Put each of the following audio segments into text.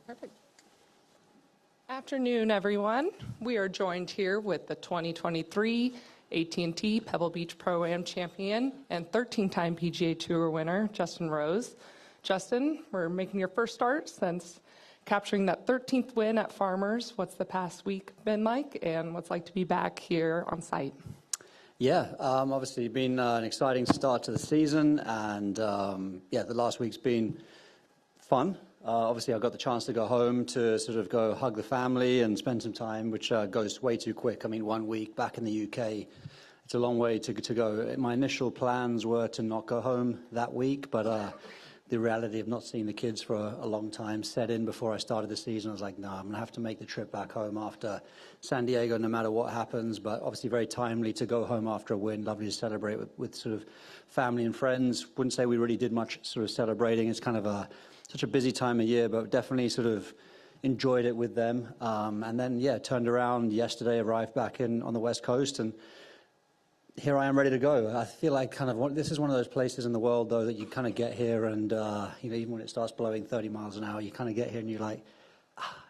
Perfect. Afternoon, everyone. We are joined here with the 2023 AT&T Pebble Beach Pro-Am champion and 13-time PGA Tour winner, Justin Rose. Justin, we're making your first start since capturing that 13th win at Farmers. What's the past week been like, and what's it like to be back here on site? Yeah, obviously been an exciting start to the season, and the last week's been fun. Obviously, I got the chance to go home to sort of go hug the family and spend some time, which goes way too quick. I mean, 1 week back in the UK, it's a long way to go. My initial plans were to not go home that week, but the reality of not seeing the kids for a long time set in before I started the season. I was like, no, I'm going to have to make the trip back home after San Diego, no matter what happens. But obviously very timely to go home after a win. Lovely to celebrate with sort of family and friends. Wouldn't say we really did much sort of celebrating. It's kind of such a busy time of year, but definitely sort of enjoyed it with them. And then, turned around yesterday, arrived back on the West Coast, and here I am ready to go. I feel like this is one of those places in the world, though, that you kind of get here and, even when it starts blowing 30 miles an hour, you kind of get here and you're like,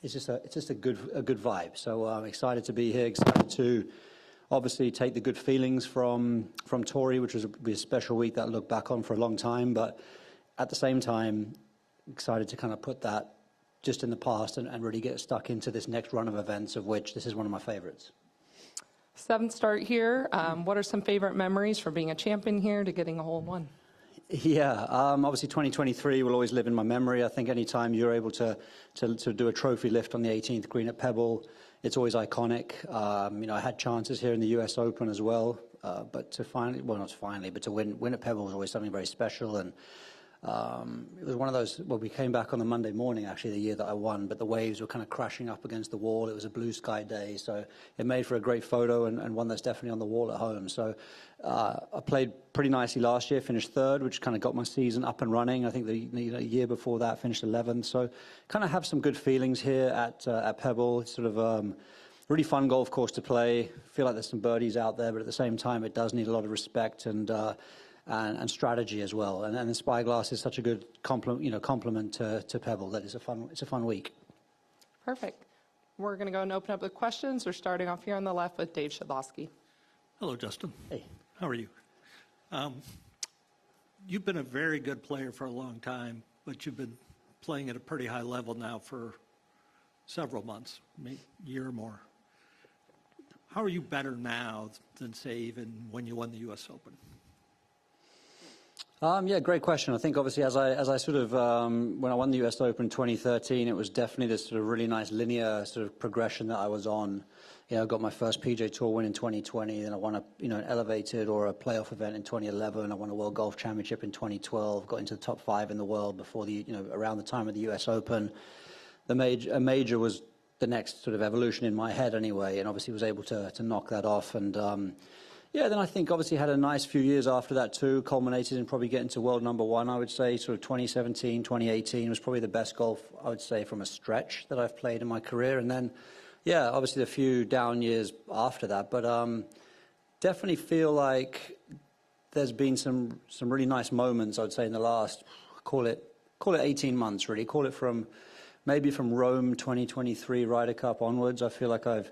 it's just a good vibe. So I'm excited to be here, excited to obviously take the good feelings from Torrey, which was a special week that I'll look back on for a long time. But at the same time, excited to kind of put that just in the past and really get stuck into this next run of events, of which this is one of my favorites. 7th start here. What are some favorite memories from being a champion here to getting a hole in one? Yeah, obviously 2023 will always live in my memory. I think anytime you're able to do a trophy lift on the 18th green at Pebble, it's always iconic. I had chances here in the US Open as well, but to win at Pebble was always something very special. And it was one of those, we came back on the Monday morning, actually, the year that I won, but the waves were kind of crashing up against the wall. It was a blue sky day, so it made for a great photo and one that's definitely on the wall at home. So I played pretty nicely last year, finished 3rd, which kind of got my season up and running. I think the year before that finished 11th. So kind of have some good feelings here at Pebble. It's sort of really fun golf course to play. Feel like there's some birdies out there, but at the same time, it does need a lot of respect and strategy as well. And the Spyglass is such a good complement to Pebble. That is it's a fun week. Perfect. We're going to go and open up with questions. We're starting off here on the left with Dave Shadlowski. Hello, Justin. Hey. How are you? You've been a very good player for a long time, but you've been playing at a pretty high level now for several months, maybe a year or more. How are you better now than, say, even when you won the U.S. Open? Great question. I think obviously as I sort of, when I won the US Open in 2013, it was definitely this sort of really nice linear sort of progression that I was on. I got my first PGA Tour win in 2020, then I won an elevated or a playoff event in 2011. I won a World Golf Championship in 2012, got into the top 5 in the world before around the time of the US Open. A major was the next sort of evolution in my head anyway, and obviously was able to knock that off. And then I think obviously had a nice few years after that too, culminated in probably getting to world number 1, I would say. Sort of 2017, 2018 was probably the best golf, I would say, from a stretch that I've played in my career. And then, obviously a few down years after that. But definitely feel like there's been some really nice moments, I would say, in the last, call it 18 months, really. Call it from Rome 2023 Ryder Cup onwards. I feel like I've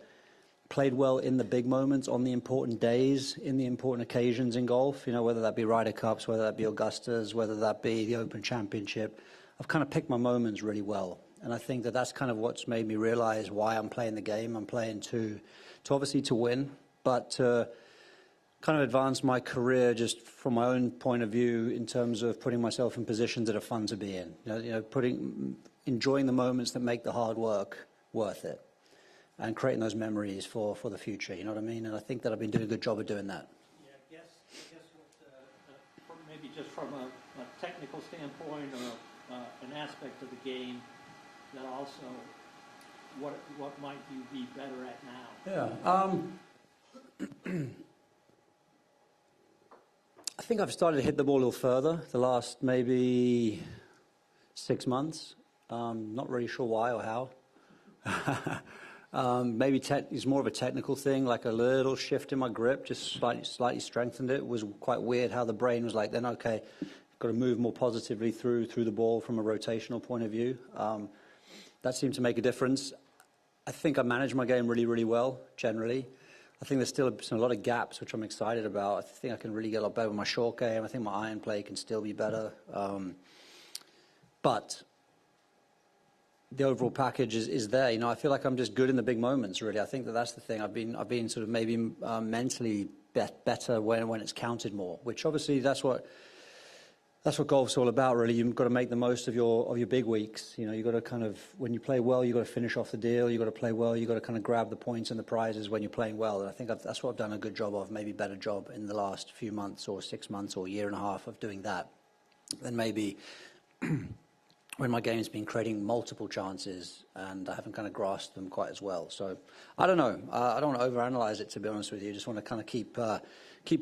played well in the big moments, on the important days, in the important occasions in golf, whether that be Ryder Cups, whether that be Augustas, whether that be the Open Championship. I've kind of picked my moments really well. And I think that's kind of what's made me realize why I'm playing the game. I'm playing to obviously to win, but to kind of advance my career just from my own point of view in terms of putting myself in positions that are fun to be in. Enjoying the moments that make the hard work worth it, and creating those memories for the future, you know what I mean? And I think that I've been doing a good job of doing that. Yeah, I guess maybe just from a technical standpoint or an aspect of the game, that also, what might you be better at now? Yeah. I think I've started to hit the ball a little further the last maybe 6 months. Not really sure why or how. Maybe it's more of a technical thing, like a little shift in my grip, just slightly strengthened it. It was quite weird how the brain was like, then okay, got to move more positively through the ball from a rotational point of view. That seemed to make a difference. I think I managed my game really, really well, generally. I think there's still a lot of gaps, which I'm excited about. I think I can really get a lot better with my short game. I think my iron play can still be better. But the overall package is there. I feel like I'm just good in the big moments, really. I think that's the thing. I've been sort of maybe mentally better when it's counted more, which obviously that's what golf's all about, really. You've got to make the most of your big weeks. You've got to kind of, when you play well, you've got to finish off the deal. You've got to play well. You've got to kind of grab the points and the prizes when you're playing well. And I think that's what I've done a good job of, maybe better job in the last few months or 6 months or year and a half of doing that than maybe when my game's been creating multiple chances and I haven't kind of grasped them quite as well. So I don't know. I don't want to overanalyze it, to be honest with you. I just want to kind of keep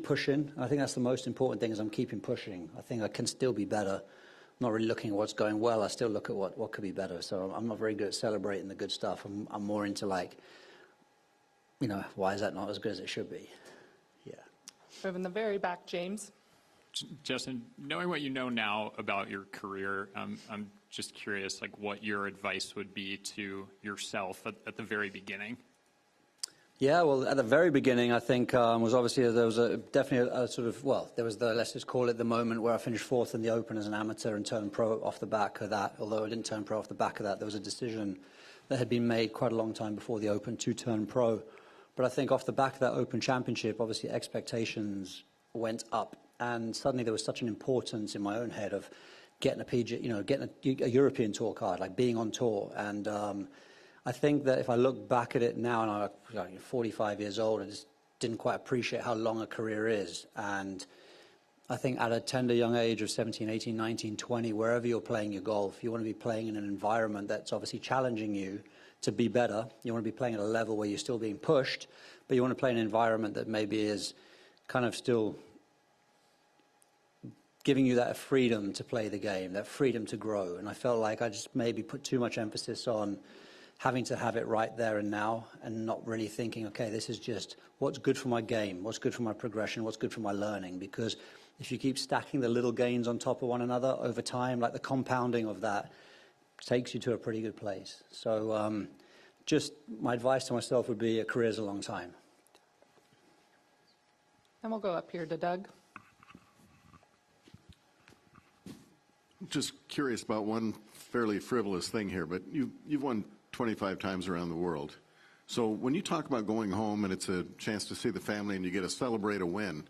pushing. I think that's the most important thing, is I'm keeping pushing. I think I can still be better. I'm not really looking at what's going well. I still look at what could be better. So I'm not very good at celebrating the good stuff. I'm more into why is that not as good as it should be? Yeah. We have in the very back, James. Justin, knowing what you know now about your career, I'm just curious, what your advice would be to yourself at the very beginning. Yeah, well, at the very beginning, I think was obviously there was definitely a sort of, there was let's just call it the moment where I finished fourth in the Open as an amateur and turned pro off the back of that. Although I didn't turn pro off the back of that, there was a decision that had been made quite a long time before the Open to turn pro. But I think off the back of that Open Championship, obviously expectations went up, and suddenly there was such an importance in my own head of getting a PGA, getting a European tour card, like being on tour. And I think that if I look back at it now, and I'm 45 years old, I just didn't quite appreciate how long a career is. And I think at a tender young age of 17, 18, 19, 20, wherever you're playing your golf, you want to be playing in an environment that's obviously challenging you to be better. You want to be playing at a level where you're still being pushed, but you want to play in an environment that maybe is kind of still giving you that freedom to play the game, that freedom to grow. And I felt like I just maybe put too much emphasis on having to have it right there and now, and not really thinking, okay, this is just what's good for my game, what's good for my progression, what's good for my learning. Because if you keep stacking the little gains on top of one another over time, like the compounding of that takes you to a pretty good place. So just my advice to myself would be a career's a long time. And we'll go up here to Doug. Just curious about one fairly frivolous thing here, but you've won 25 times around the world. So when you talk about going home and it's a chance to see the family and you get to celebrate a win,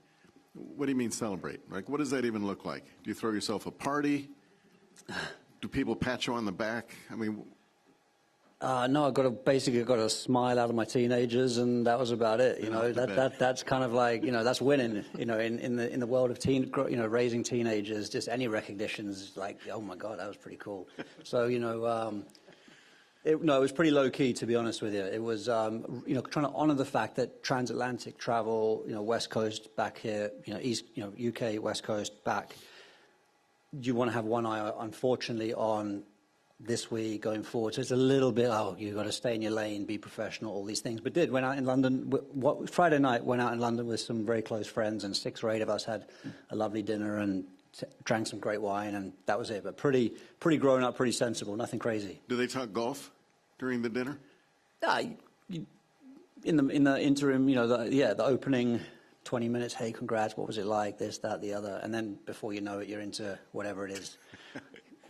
what do you mean celebrate? Like, what does that even look like? Do you throw yourself a party? Do people pat you on the back? I mean... No, I basically got a smile out of my teenagers, and that was about it. That's kind of like, that's winning. In the world of raising teenagers, just any recognition is like, oh my God, that was pretty cool. So it was pretty low key, to be honest with you. It was trying to honor the fact that transatlantic travel, West Coast back here, East, UK West Coast back. You want to have one eye, unfortunately, on this week going forward. So it's a little bit, you've got to stay in your lane, be professional, all these things. But went out in London, Friday night, went out in London with some very close friends, and 6 or 8 of us had a lovely dinner and drank some great wine, and that was it. But pretty grown up, pretty sensible, nothing crazy. Do they talk golf during the dinner? In the interim, the opening 20 minutes, hey, congrats, what was it like, this, that, the other. And then before you know it, you're into whatever it is.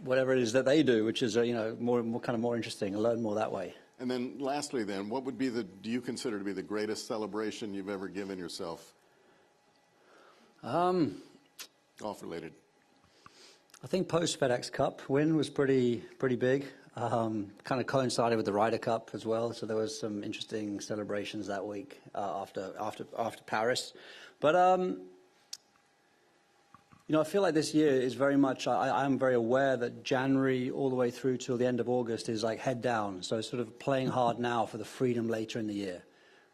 Whatever it is that they do, which is more interesting, and learn more that way. And then lastly then, what would be do you consider to be the greatest celebration you've ever given yourself? Golf related. I think post FedEx Cup win was pretty big. Kind of coincided with the Ryder Cup as well, so there was some interesting celebrations that week after Paris. But I feel like this year is very much, I'm very aware that January all the way through till the end of August is like head down. So sort of playing hard now for the freedom later in the year.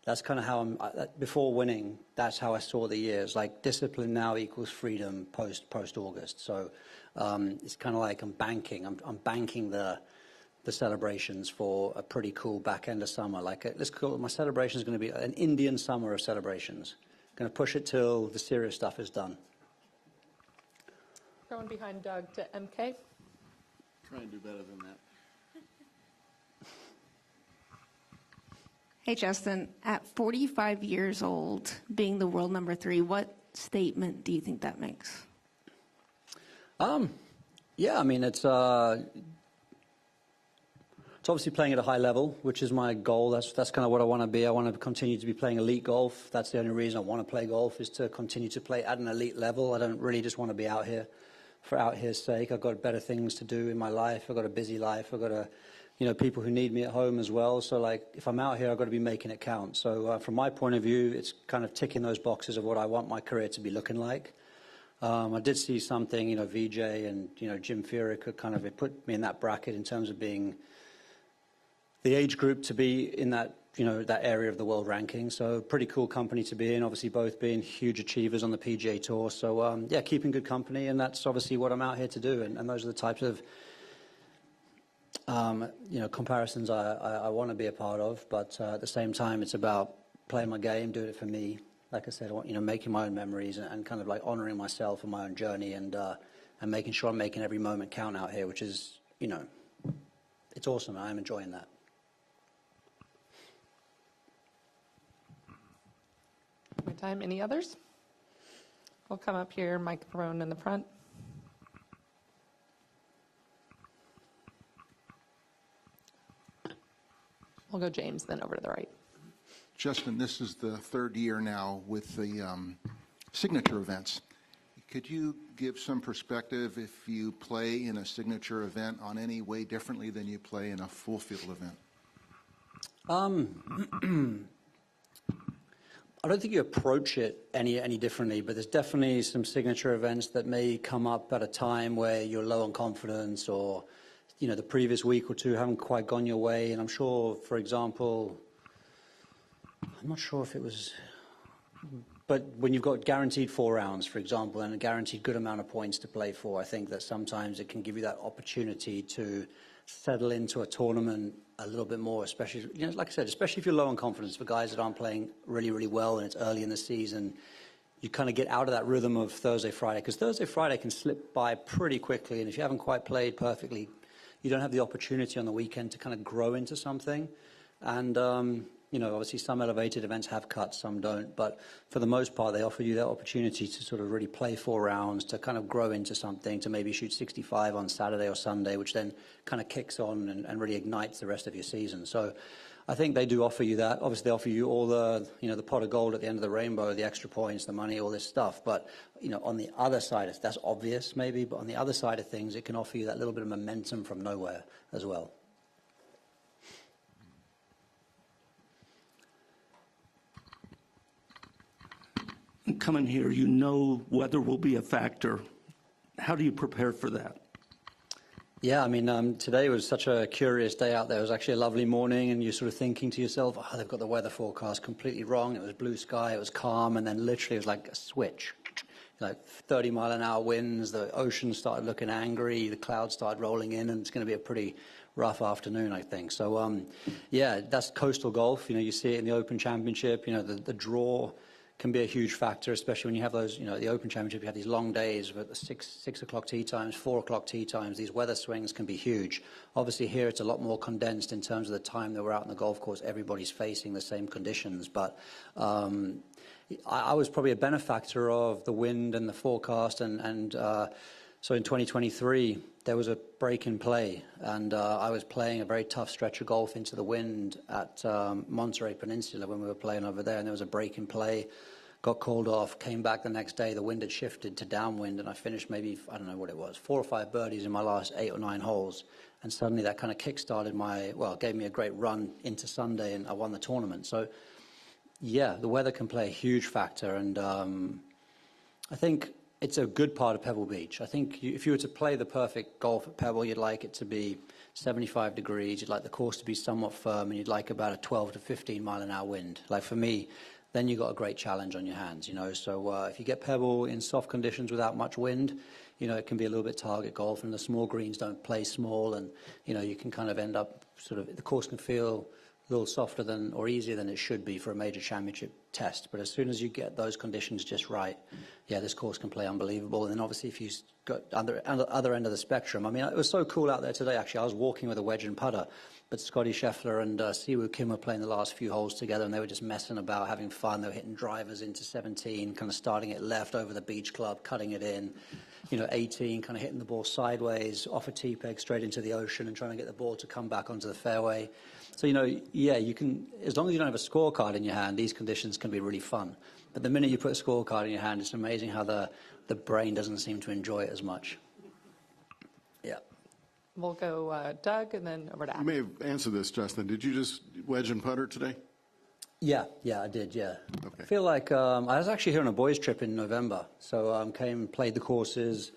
That's kind of how before winning, that's how I saw the year. It's like discipline now equals freedom post August. So it's kind of like I'm banking the celebrations for a pretty cool back end of summer. Let's call it, my celebration is going to be an Indian summer of celebrations. Going to push it till the serious stuff is done. Going behind Doug to MK. Try and do better than that. Hey, Justin, at 45 years old, being the world number 3, what statement do you think that makes? Yeah, I mean, it's obviously playing at a high level, which is my goal. That's kind of what I want to be. I want to continue to be playing elite golf. That's the only reason I want to play golf, is to continue to play at an elite level. I don't really just want to be out here for out here's sake. I've got better things to do in my life. I've got a busy life. I've got people who need me at home as well. So like, if I'm out here, I've got to be making it count. So from my point of view, it's kind of ticking those boxes of what I want my career to be looking like. I did see something, VJ and, Jim Furyk could kind of put me in that bracket in terms of being the age group to be in that, that area of the world ranking. So pretty cool company to be in, obviously both being huge achievers on the PGA Tour. So, yeah, keeping good company, and that's obviously what I'm out here to do. And those are the types of, comparisons I want to be a part of. But at the same time, it's about playing my game, doing it for me. Like I said, I want, making my own memories and kind of like honoring myself and my own journey and making sure I'm making every moment count out here, which is, it's awesome. I'm enjoying that. My time. Any others? We'll come up here, microphone in the front. We'll go James, then over to the right. Justin, this is the third year now with the signature events. Could you give some perspective if you play in a signature event on any way differently than you play in a full field event? I don't think you approach it any differently, but there's definitely some signature events that may come up at a time where you're low on confidence, or, the previous week or two haven't quite gone your way. And I'm sure, for example, I'm not sure if it was, but when you've got guaranteed 4 rounds, for example, and a guaranteed good amount of points to play for, I think that sometimes it can give you that opportunity to settle into a tournament a little bit more, especially, like I said, especially if you're low on confidence. For guys that aren't playing really, really well and it's early in the season, you kind of get out of that rhythm of Thursday, Friday, because Thursday, Friday can slip by pretty quickly. And if you haven't quite played perfectly, you don't have the opportunity on the weekend to kind of grow into something. And, obviously some elevated events have cuts, some don't. But for the most part, they offer you that opportunity to sort of really play 4 rounds, to kind of grow into something, to maybe shoot 65 on Saturday or Sunday, which then kind of kicks on and really ignites the rest of your season. So I think they do offer you that. Obviously, they offer you all the, the pot of gold at the end of the rainbow, the extra points, the money, all this stuff. But, on the other side, that's obvious maybe, but on the other side of things, it can offer you that little bit of momentum from nowhere as well. Coming here, weather will be a factor. How do you prepare for that? Yeah, I mean, today was such a curious day out there. It was actually a lovely morning, and you're sort of thinking to yourself, oh, they've got the weather forecast completely wrong. It was blue sky, it was calm, and then literally it was like a switch. Like 30-mile-an-hour winds, the ocean started looking angry, the clouds started rolling in, and it's going to be a pretty rough afternoon, I think. So, yeah, that's coastal golf. You see it in the Open Championship. The draw can be a huge factor, especially when you have those, the Open Championship, you have these long days with the 6 o'clock tee times, 4 o'clock tee times. These weather swings can be huge. Obviously here it's a lot more condensed in terms of the time that we're out on the golf course. Everybody's facing the same conditions. But I was probably a benefactor of the wind and the forecast. And so in 2023, there was a break in play. And I was playing a very tough stretch of golf into the wind at Monterey Peninsula when we were playing over there. And there was a break in play. Got called off, came back the next day, the wind had shifted to downwind, and I finished maybe, I don't know what it was, 4 or 5 birdies in my last 8 or 9 holes. And suddenly that kind of kick-started gave me a great run into Sunday, and I won the tournament. So, yeah, the weather can play a huge factor, and I think it's a good part of Pebble Beach. I think if you were to play the perfect golf at Pebble, you'd like it to be 75 degrees, you'd like the course to be somewhat firm, and you'd like about a 12 to 15 mile an hour wind. Like for me, then you've got a great challenge on your hands, So if you get Pebble in soft conditions without much wind, it can be a little bit target golf, and the small greens don't play small, and, you can kind of end up the course can feel a little softer or easier than it should be for a major championship test. But as soon as you get those conditions just right, yeah, this course can play unbelievable. And then obviously if you got other end of the spectrum, I mean, it was so cool out there today, actually. I was walking with a wedge and putter, But Scotty Scheffler and Siwoo Kim were playing the last few holes together, and they were just messing about, having fun. They were hitting drivers into 17, kind of starting it left over the beach club, cutting it in. 18, kind of hitting the ball sideways, off a tee peg straight into the ocean and trying to get the ball to come back onto the fairway. So, yeah, you can, as long as you don't have a scorecard in your hand, these conditions can be really fun. But the minute you put a scorecard in your hand, it's amazing how the brain doesn't seem to enjoy it as much. Yeah. We'll go Doug and then over to You Adam. may have answered this, Justin. Did you just wedge and putter today? Yeah, I did, yeah. Okay. I feel like I was actually here on a boys' trip in November. So came and played the courses,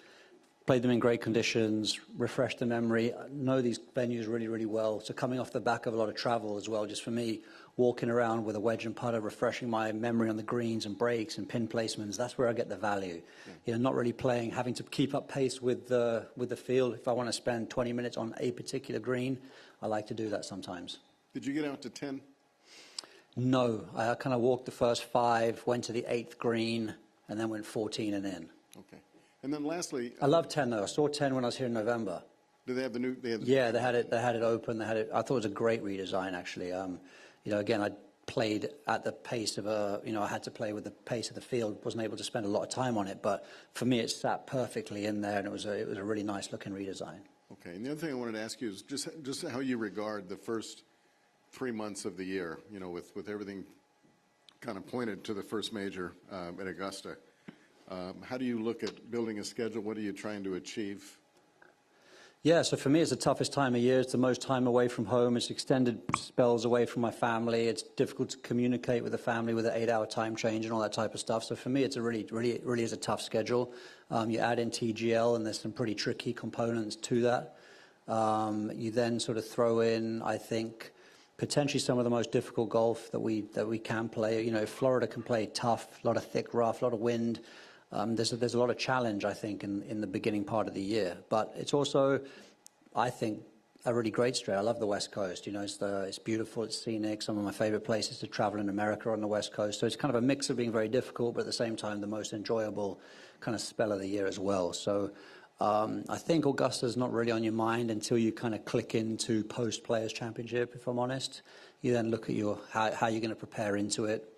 played them in great conditions, refreshed the memory. I know these venues really, really well. So coming off the back of a lot of travel as well, just for me, walking around with a wedge and putter, refreshing my memory on the greens and breaks and pin placements, that's where I get the value. Not really playing, having to keep up pace with the field. If I want to spend 20 minutes on a particular green, I like to do that sometimes. Did you get out to 10? No, I kind of walked the first 5, went to the 8th green, and then went 14 and in. Okay. And then lastly, I love 10 though. I saw 10 when I was here in November. do they have the new? Yeah, they had it open. I thought it was a great redesign actually. Again, I played at the pace of I had to play with the pace of the field. Wasn't able to spend a lot of time on it, but for me, it sat perfectly in there, and it was a really nice looking redesign. Okay. And the other thing I wanted to ask you is just how you regard the first 3 months of the year. With everything kind of pointed to the first major at Augusta. How do you look at building a schedule? What are you trying to achieve? Yeah, so for me, it's the toughest time of year. It's the most time away from home. It's extended spells away from my family. It's difficult to communicate with the family with an 8-hour time change and all that type of stuff. So for me, it's a really is a tough schedule. You add in TGL, and there's some pretty tricky components to that. You then sort of throw in, I think, potentially some of the most difficult golf that we can play. Florida can play tough, a lot of thick rough, a lot of wind. There's a lot of challenge, I think, in the beginning part of the year. But it's also, I think, a really great stretch. I love the West Coast. It's beautiful, it's scenic. Some of my favorite places to travel in America are on the West Coast. So it's kind of a mix of being very difficult, but at the same time, the most enjoyable kind of spell of the year as well. So I think Augusta's not really on your mind until you kind of click into post-Players Championship, if I'm honest. You then look at how you're going to prepare into it.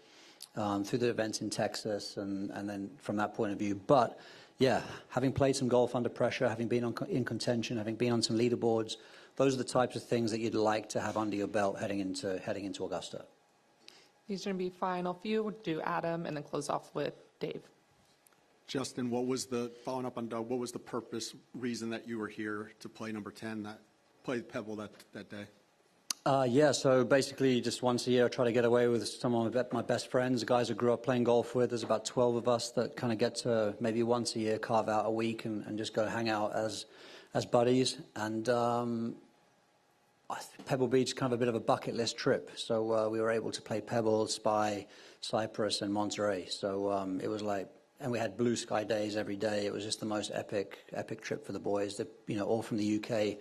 Through the events in Texas and then from that point of view. But, yeah, having played some golf under pressure, having been in contention, having been on some leaderboards, those are the types of things that you'd like to have under your belt heading into Augusta. These are going to be final few. We'll do Adam and then close off with Dave. Justin, following up on Doug, what was the purpose, reason that you were here to play number 10, play Pebble that day? Yeah, so basically just once a year I try to get away with some of my best friends, the guys I grew up playing golf with. There's about 12 of us that kind of get to maybe once a year carve out a week and just go hang out as buddies. And Pebble Beach is kind of a bit of a bucket list trip. So we were able to play Pebble, Spy, Cypress, and Monterey. So it was like, and we had blue sky days every day. It was just the most epic trip for the boys, all from the UK.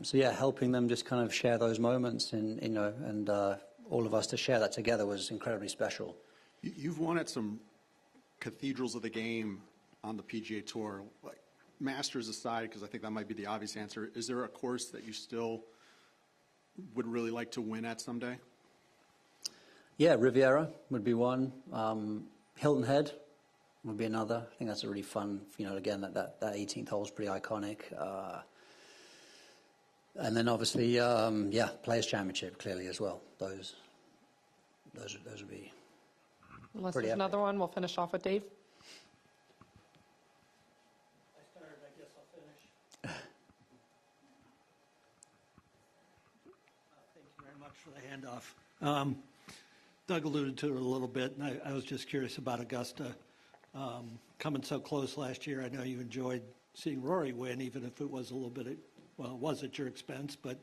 So yeah, helping them just kind of share those moments and all of us to share that together was incredibly special. You've won at some cathedrals of the game on the PGA Tour. Like, Masters aside, because I think that might be the obvious answer, is there a course that you still would really like to win at someday? Yeah, Riviera would be one. Hilton Head would be another. I think that's a really fun, again, that 18th hole is pretty iconic. And then obviously, Players Championship clearly as well. Those would be. Unless pretty there's epic. another one, we'll finish off with Dave. I started, I guess I'll finish. Thank you very much for the handoff. Doug alluded to it a little bit, and I was just curious about Augusta. Coming so close last year, I know you enjoyed seeing Rory win, even if it was a little bit, it was at your expense. But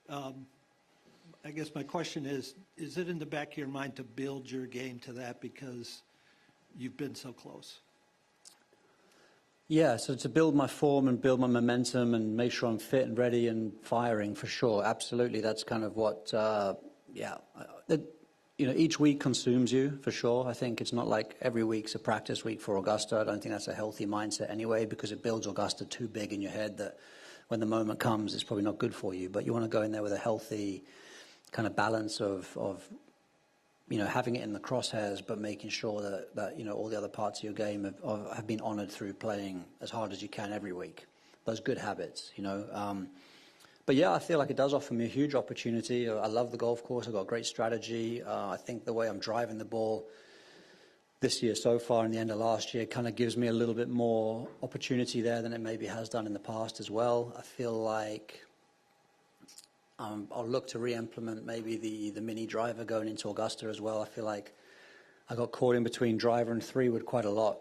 I guess my question is it in the back of your mind to build your game to that because you've been so close? Yeah, so to build my form and build my momentum and make sure I'm fit and ready and firing for sure. Absolutely, that's kind of what, each week consumes you for sure. I think it's not like every week's a practice week for Augusta. I don't think that's a healthy mindset anyway because it builds Augusta too big in your head that when the moment comes, it's probably not good for you. But you want to go in there with a healthy kind of balance of having it in the crosshairs, but making sure that all the other parts of your game have been honored through playing as hard as you can every week. Those good habits, But yeah, I feel like it does offer me a huge opportunity. I love the golf course. I've got a great strategy. I think the way I'm driving the ball this year so far and the end of last year kind of gives me a little bit more opportunity there than it maybe has done in the past as well. I feel like I'll look to re-implement maybe the mini driver going into Augusta as well. I feel like I got caught in between driver and 3-wood quite a lot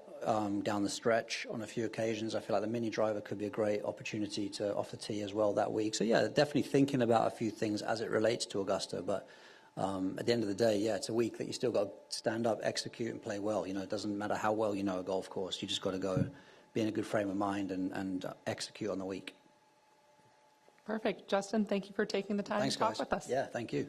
down the stretch on a few occasions. I feel like the mini driver could be a great opportunity to off the tee as well that week. So yeah, definitely thinking about a few things as it relates to Augusta. But at the end of the day, yeah, it's a week that you still got to stand up, execute, and play well. It doesn't matter how well you know a golf course. You just got to go be in a good frame of mind and execute on the week. Perfect. Justin, thank you for taking the time Thanks, to talk guys. with us. Yeah, thank you.